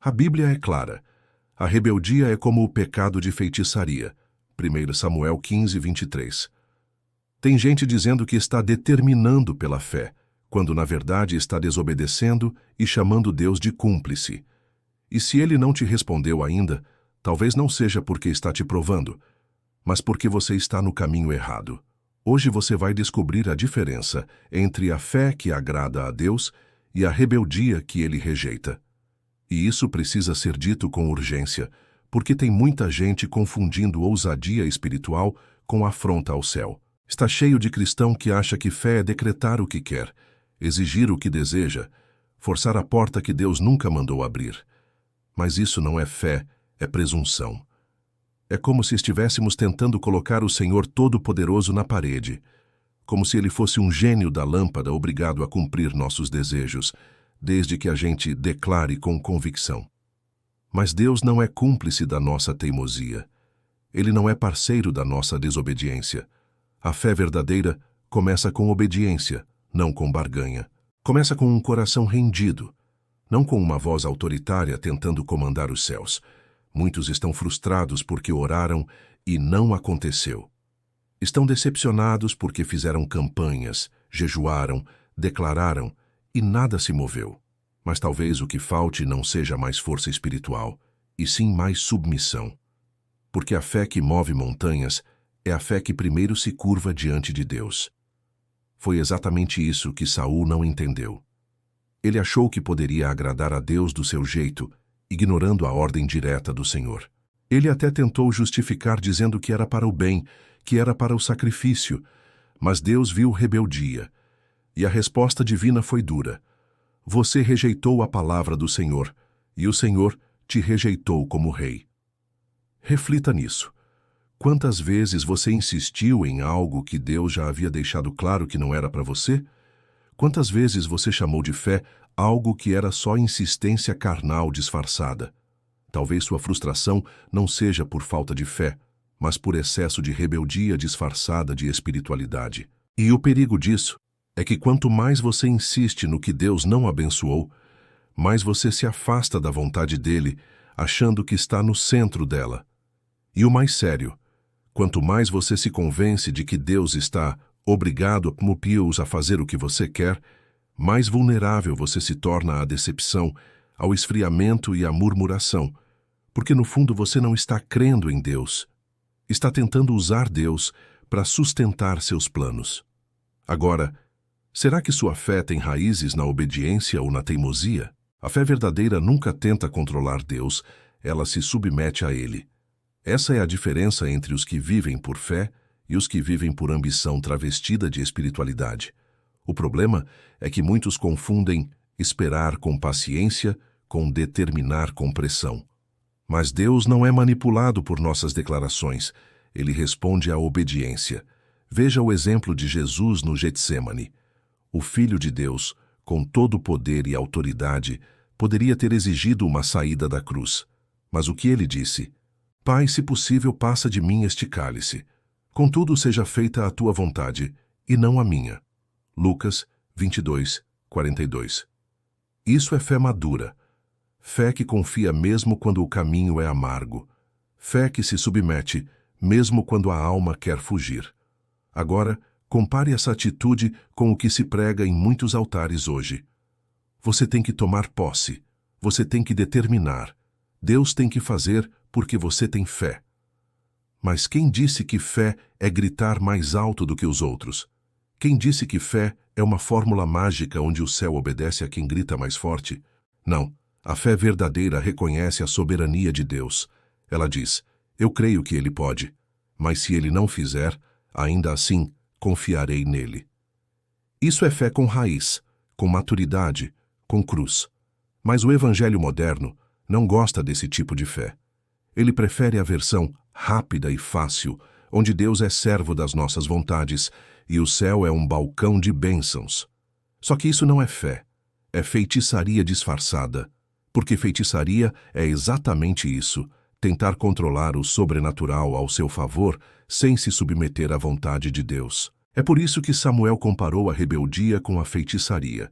A Bíblia é clara. A rebeldia é como o pecado de feitiçaria. 1 Samuel 15, 23. Tem gente dizendo que está determinando pela fé, quando na verdade está desobedecendo e chamando Deus de cúmplice. E se ele não te respondeu ainda, talvez não seja porque está te provando, mas porque você está no caminho errado. Hoje você vai descobrir a diferença entre a fé que agrada a Deus e a rebeldia que ele rejeita. E isso precisa ser dito com urgência, porque tem muita gente confundindo ousadia espiritual com afronta ao céu. Está cheio de cristão que acha que fé é decretar o que quer, exigir o que deseja, forçar a porta que Deus nunca mandou abrir. Mas isso não é fé, é presunção. É como se estivéssemos tentando colocar o Senhor Todo-Poderoso na parede, como se ele fosse um gênio da lâmpada obrigado a cumprir nossos desejos, desde que a gente declare com convicção. Mas Deus não é cúmplice da nossa teimosia. Ele não é parceiro da nossa desobediência. A fé verdadeira começa com obediência, não com barganha. Começa com um coração rendido, não com uma voz autoritária tentando comandar os céus. Muitos estão frustrados porque oraram e não aconteceu. Estão decepcionados porque fizeram campanhas, jejuaram, declararam e nada se moveu. Mas talvez o que falte não seja mais força espiritual, e sim mais submissão. Porque a fé que move montanhas é a fé que primeiro se curva diante de Deus. Foi exatamente isso que Saul não entendeu. Ele achou que poderia agradar a Deus do seu jeito, ignorando a ordem direta do Senhor. Ele até tentou justificar dizendo que era para o bem, que era para o sacrifício, mas Deus viu rebeldia, e a resposta divina foi dura. Você rejeitou a palavra do Senhor, e o Senhor te rejeitou como rei. Reflita nisso. Quantas vezes você insistiu em algo que Deus já havia deixado claro que não era para você? Quantas vezes você chamou de fé algo que era só insistência carnal disfarçada? Talvez sua frustração não seja por falta de fé, mas por excesso de rebeldia disfarçada de espiritualidade. E o perigo disso é que quanto mais você insiste no que Deus não abençoou, mais você se afasta da vontade dele, achando que está no centro dela. E o mais sério, quanto mais você se convence de que Deus está obrigado a fazer o que você quer, mais vulnerável você se torna à decepção, ao esfriamento e à murmuração, porque no fundo você não está crendo em Deus. Está tentando usar Deus para sustentar seus planos. Agora, será que sua fé tem raízes na obediência ou na teimosia? A fé verdadeira nunca tenta controlar Deus, ela se submete a Ele. Essa é a diferença entre os que vivem por fé e os que vivem por ambição travestida de espiritualidade. O problema é que muitos confundem esperar com paciência com determinar com pressão. Mas Deus não é manipulado por nossas declarações. Ele responde à obediência. Veja o exemplo de Jesus no Getsêmani. O Filho de Deus, com todo o poder e autoridade, poderia ter exigido uma saída da cruz. Mas o que ele disse? Pai, se possível, passa de mim este cálice. Contudo, seja feita a tua vontade, e não a minha. Lucas 22, 42. Isso é fé madura. Fé que confia mesmo quando o caminho é amargo. Fé que se submete, mesmo quando a alma quer fugir. Agora, compare essa atitude com o que se prega em muitos altares hoje. Você tem que tomar posse. Você tem que determinar. Deus tem que fazer porque você tem fé. Mas quem disse que fé é gritar mais alto do que os outros? Quem disse que fé é uma fórmula mágica onde o céu obedece a quem grita mais forte? Não. A fé verdadeira reconhece a soberania de Deus. Ela diz, eu creio que Ele pode, mas se Ele não fizer, ainda assim confiarei nele. Isso é fé com raiz, com maturidade, com cruz. Mas o evangelho moderno não gosta desse tipo de fé. Ele prefere a versão rápida e fácil, onde Deus é servo das nossas vontades e o céu é um balcão de bênçãos. Só que isso não é fé, é feitiçaria disfarçada. Porque feitiçaria é exatamente isso, tentar controlar o sobrenatural ao seu favor sem se submeter à vontade de Deus. É por isso que Samuel comparou a rebeldia com a feitiçaria,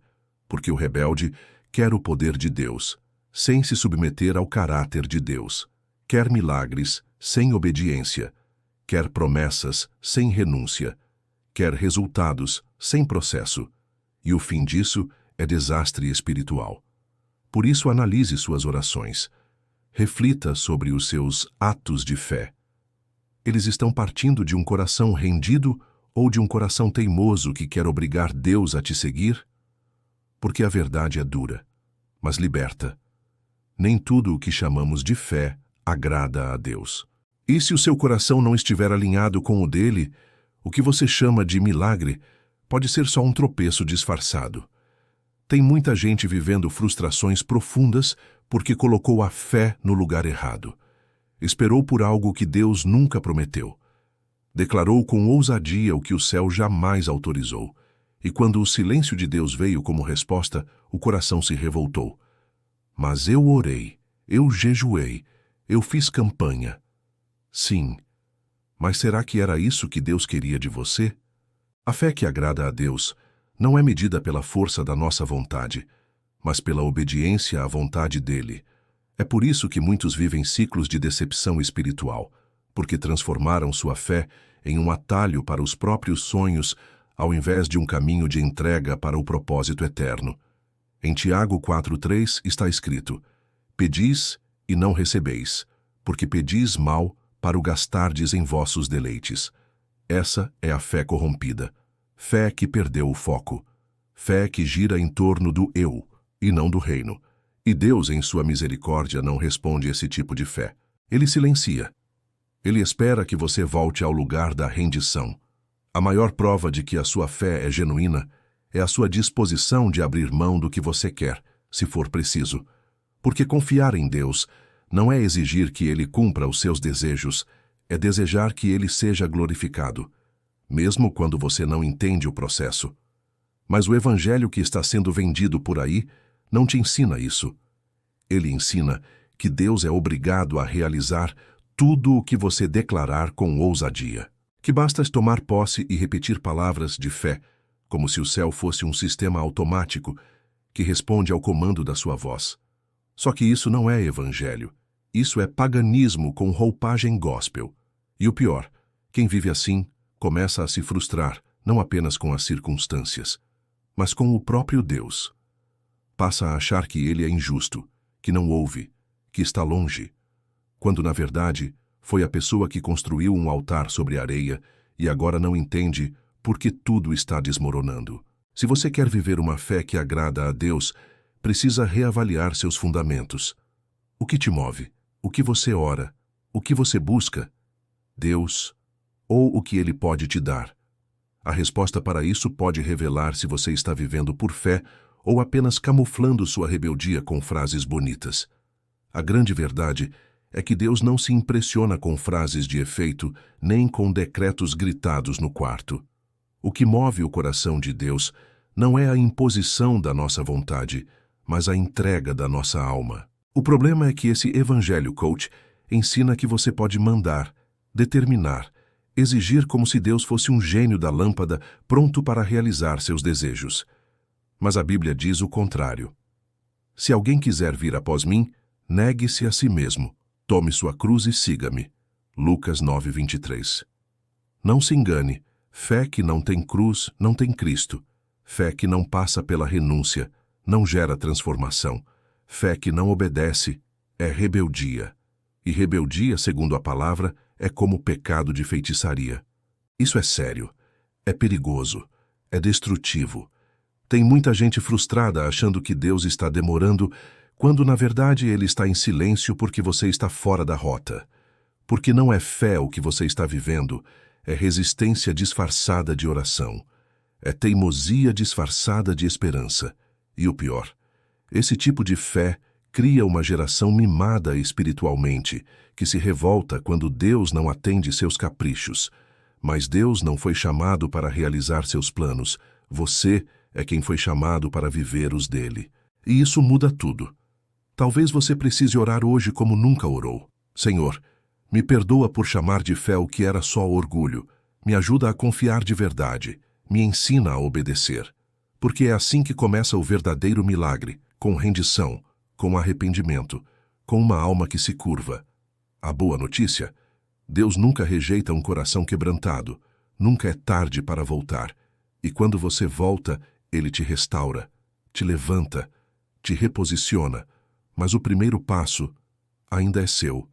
porque o rebelde quer o poder de Deus, sem se submeter ao caráter de Deus. Quer milagres, sem obediência. Quer promessas, sem renúncia. Quer resultados, sem processo. E o fim disso é desastre espiritual. Por isso, analise suas orações. Reflita sobre os seus atos de fé. Eles estão partindo de um coração rendido ou de um coração teimoso que quer obrigar Deus a te seguir? Porque a verdade é dura, mas liberta. Nem tudo o que chamamos de fé agrada a Deus. E se o seu coração não estiver alinhado com o dele, o que você chama de milagre pode ser só um tropeço disfarçado. Tem muita gente vivendo frustrações profundas porque colocou a fé no lugar errado. Esperou por algo que Deus nunca prometeu. Declarou com ousadia o que o céu jamais autorizou. E quando o silêncio de Deus veio como resposta, o coração se revoltou. Mas eu orei, eu jejuei, eu fiz campanha. Sim, mas será que era isso que Deus queria de você? A fé que agrada a Deus não é medida pela força da nossa vontade, mas pela obediência à vontade dele. É por isso que muitos vivem ciclos de decepção espiritual, porque transformaram sua fé em um atalho para os próprios sonhos, ao invés de um caminho de entrega para o propósito eterno. Em Tiago 4:3 está escrito: Pedis e não recebeis, porque pedis mal para o gastardes em vossos deleites. Essa é a fé corrompida, fé que perdeu o foco, fé que gira em torno do eu e não do reino. E Deus, em sua misericórdia, não responde esse tipo de fé. Ele silencia. Ele espera que você volte ao lugar da rendição. A maior prova de que a sua fé é genuína é a sua disposição de abrir mão do que você quer, se for preciso. Porque confiar em Deus não é exigir que Ele cumpra os seus desejos, é desejar que Ele seja glorificado, mesmo quando você não entende o processo. Mas o evangelho que está sendo vendido por aí não te ensina isso. Ele ensina que Deus é obrigado a realizar tudo o que você declarar com ousadia. Que basta tomar posse e repetir palavras de fé, como se o céu fosse um sistema automático que responde ao comando da sua voz. Só que isso não é evangelho. Isso é paganismo com roupagem gospel. E o pior, quem vive assim começa a se frustrar, não apenas com as circunstâncias, mas com o próprio Deus. Passa a achar que ele é injusto, que não ouve, que está longe, quando na verdade foi a pessoa que construiu um altar sobre areia e agora não entende por que tudo está desmoronando. Se você quer viver uma fé que agrada a Deus, precisa reavaliar seus fundamentos. O que te move? O que você ora? O que você busca? Deus ou o que Ele pode te dar? A resposta para isso pode revelar se você está vivendo por fé ou apenas camuflando sua rebeldia com frases bonitas. A grande verdade é que Deus não se impressiona com frases de efeito nem com decretos gritados no quarto. O que move o coração de Deus não é a imposição da nossa vontade, mas a entrega da nossa alma. O problema é que esse evangelho coach ensina que você pode mandar, determinar, exigir como se Deus fosse um gênio da lâmpada pronto para realizar seus desejos. Mas a Bíblia diz o contrário. Se alguém quiser vir após mim, negue-se a si mesmo, tome sua cruz e siga-me. Lucas 9:23. Não se engane, fé que não tem cruz não tem Cristo. Fé que não passa pela renúncia não gera transformação. Fé que não obedece é rebeldia. E rebeldia, segundo a palavra, é como pecado de feitiçaria. Isso é sério, é perigoso, é destrutivo. Tem muita gente frustrada achando que Deus está demorando, quando na verdade Ele está em silêncio porque você está fora da rota. Porque não é fé o que você está vivendo, é resistência disfarçada de oração. É teimosia disfarçada de esperança. E o pior, esse tipo de fé cria uma geração mimada espiritualmente, que se revolta quando Deus não atende seus caprichos. Mas Deus não foi chamado para realizar seus planos. Você é quem foi chamado para viver os dele. E isso muda tudo. Talvez você precise orar hoje como nunca orou. Senhor, me perdoa por chamar de fé o que era só orgulho. Me ajuda a confiar de verdade. Me ensina a obedecer. Porque é assim que começa o verdadeiro milagre, com rendição, com arrependimento, com uma alma que se curva. A boa notícia: Deus nunca rejeita um coração quebrantado, nunca é tarde para voltar. E quando você volta, Ele te restaura, te levanta, te reposiciona. Mas o primeiro passo ainda é seu.